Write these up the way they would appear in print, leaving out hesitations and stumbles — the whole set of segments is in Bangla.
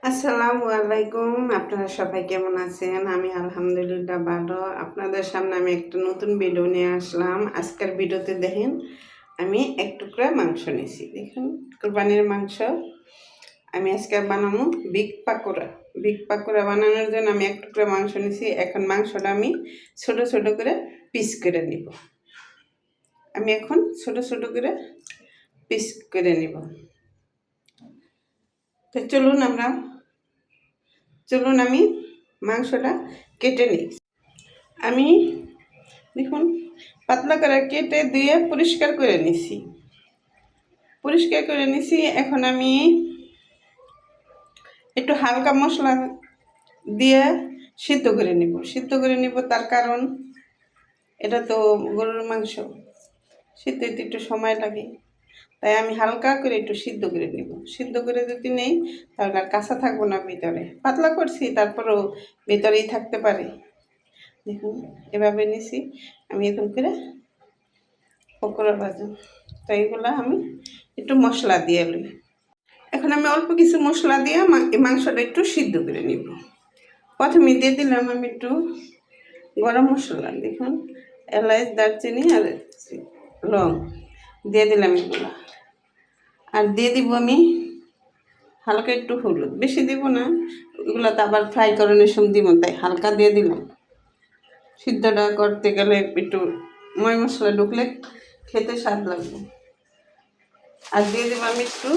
আসসালামু আলাইকুম। আপনারা সবাই কেমন আছেন? আমি আলহামদুলিল্লাহ ভালো। আপনাদের সামনে আমি একটা নতুন ভিডিও নিয়ে আসলাম। আজকের ভিডিওতে দেখেন আমি এক টুকরা মাংস নিয়েছি। দেখুন কুরবানির মাংস আমি আজকে বানাবো বিগ পাকোড়া। বিগ পাকোড়া বানানোর জন্য আমি এক টুকরা মাংস নিয়েছি। এখন মাংসটা আমি ছোট ছোট করে পিস করে নিব। আমি এখন ছোট ছোট করে পিস করে নিব। তো চলুন আমি মাংসটা কেটে নিই। আমি দেখুন পাতলা করে কেটে দিয়ে পরিষ্কার করে নিছি। এখন আমি একটু হালকা মশলা দিয়ে সিদ্ধ করে নিব। তার কারণ এটা তো গরুর মাংস, সিদ্ধ হতে একটু সময় লাগে, তাই আমি হালকা করে একটু সিদ্ধ করে নিব। সিদ্ধ করে যদি নেই তাহলে আর কাঁচা থাকবো না, ভিতরে পাতলা করছি তারপরেও ভিতরেই থাকতে পারে। দেখুন এভাবে নিছি। আমি এখন করে পকোড়া ভাজা, তো এইগুলো আমি একটু মশলা দিয়ে নিই। এখন আমি অল্প কিছু মশলা দিয়ে মাংসটা একটু সিদ্ধ করে নিব। প্রথমে দিয়ে দিলাম আমি একটু গরম মশলা, দেখুন এলাচ, দারচিনি আর লং দিয়ে দিলাম এগুলো। আর দিয়ে দিব আমি হালকা একটু হলুদ, বেশি দিব না, ওগুলো তো আবার ফ্রাই করানোর সময় দিব, তাই হালকা দিয়ে দিলাম। সিদ্ধটা করতে গেলে একটু ময় মশলা ঢুকলে খেতে স্বাদ লাগবে। আর দিয়ে দেবো আমি একটু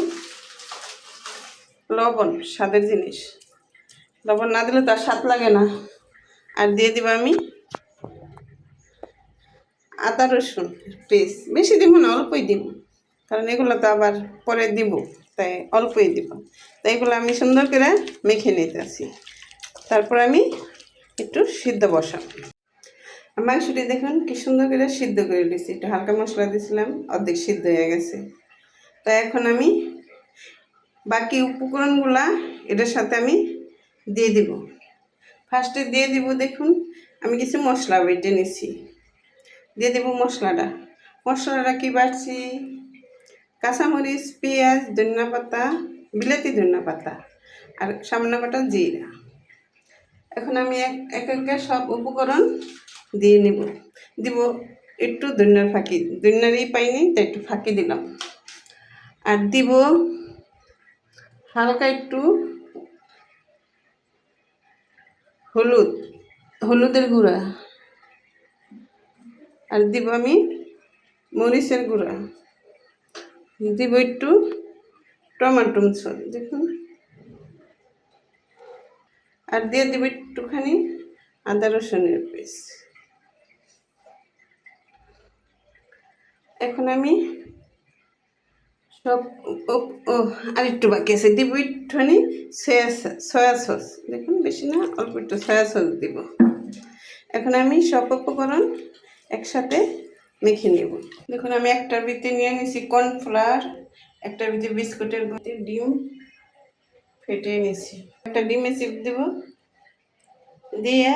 লবণ, স্বাদের জিনিস, লবণ না দিলে তো আর স্বাদ লাগে না। আর দিয়ে দিব আমি আদা রসুন পেস্ট, বেশি দিব না, অল্পই দিব, কারণ এগুলো তো আবার পরে দিব, তাই অল্পই দিব। তাই এগুলো আমি সুন্দর করে মেখে নিতেছি। তারপর আমি একটু সিদ্ধ বসাবো। মাংসটি দেখুন কি সুন্দর করে সিদ্ধ করে দিয়েছি, একটু হালকা মশলা দিয়েছিলাম, অর্ধেক সিদ্ধ হয়ে গেছে। তাই এখন আমি বাকি উপকরণগুলা এটার সাথে আমি দিয়ে দিব। ফার্স্টে দিয়ে দিব, দেখুন আমি কিছু মশলা বেটে নিছি, দিয়ে দেব মশলাটা কি বাটছি, কাঁচামরিচ, পেঁয়াজ, ধনিয়া পাতা, বিলাতি ধনিয়া পাতা আর সামান্য কটা জিরা। এখন আমি এক সব উপকরণ দিয়ে দিব একটু ধনিয়ারই পাইনি, তাই একটু ফাঁকি দিলাম। আর দিব হালকা একটু হলুদের গুঁড়া, আর দিব আমি মরিচের গুঁড়া, দিব একটু টমেটো সস, দেখুন, আর দিয়ে দিব একটুখানি আদা রসুনের পেস্ট। এখন আমি সব আর একটু বাকি আছে, দিব একটুখানি সয়া সস, দেখুন বেশি না, অল্প একটু সয়া সস দিব। এখন আমি সব উপকরণ একসাথে মেখে নেব। দেখুন আমি একটার ভিতরে নিয়ে নিয়েছি কর্নফ্লাওয়ার, একটার ভিতরে বিস্কুটের ভিতরে ডিম ফেটিয়ে নিয়েছি, একটা ডিমে চিপ দেব, দিয়ে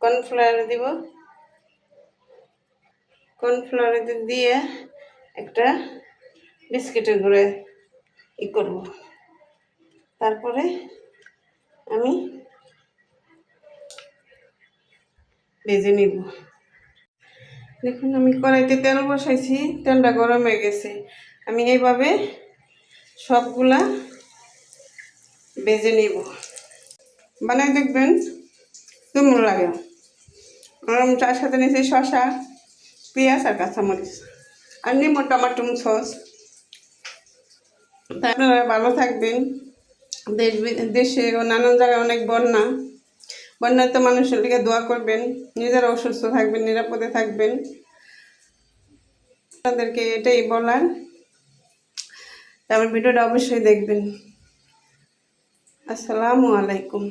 কর্নফ্লাওয়ার দিয়ে একটা বিস্কুটের গুঁড়ো করব। তারপরে আমি ভেজে নিব। দেখুন আমি কড়াইতে তেল বসাইছি, তেলটা গরম হয়ে গেছে। আমি এইভাবে সবগুলা ভেজে নিব, বানাই দেখবেন কেমন লাগে। তার সাথে নিয়েছি শসা, পেঁয়াজ আর কাঁচামরিচ, আর নিব টমেটো সস। তাই আপনারা ভালো থাকবেন। দেশে ও নানান জায়গায় অনেক বন্যায় তো মানুষের দিকে দোয়া করবেন, নিজেরা অসুস্থ থাকবেন, নিরাপদে থাকবেন, তাদেরকে এটাই বলার। আমার ভিডিওটা অবশ্যই দেখবেন। আসসালামু আলাইকুম।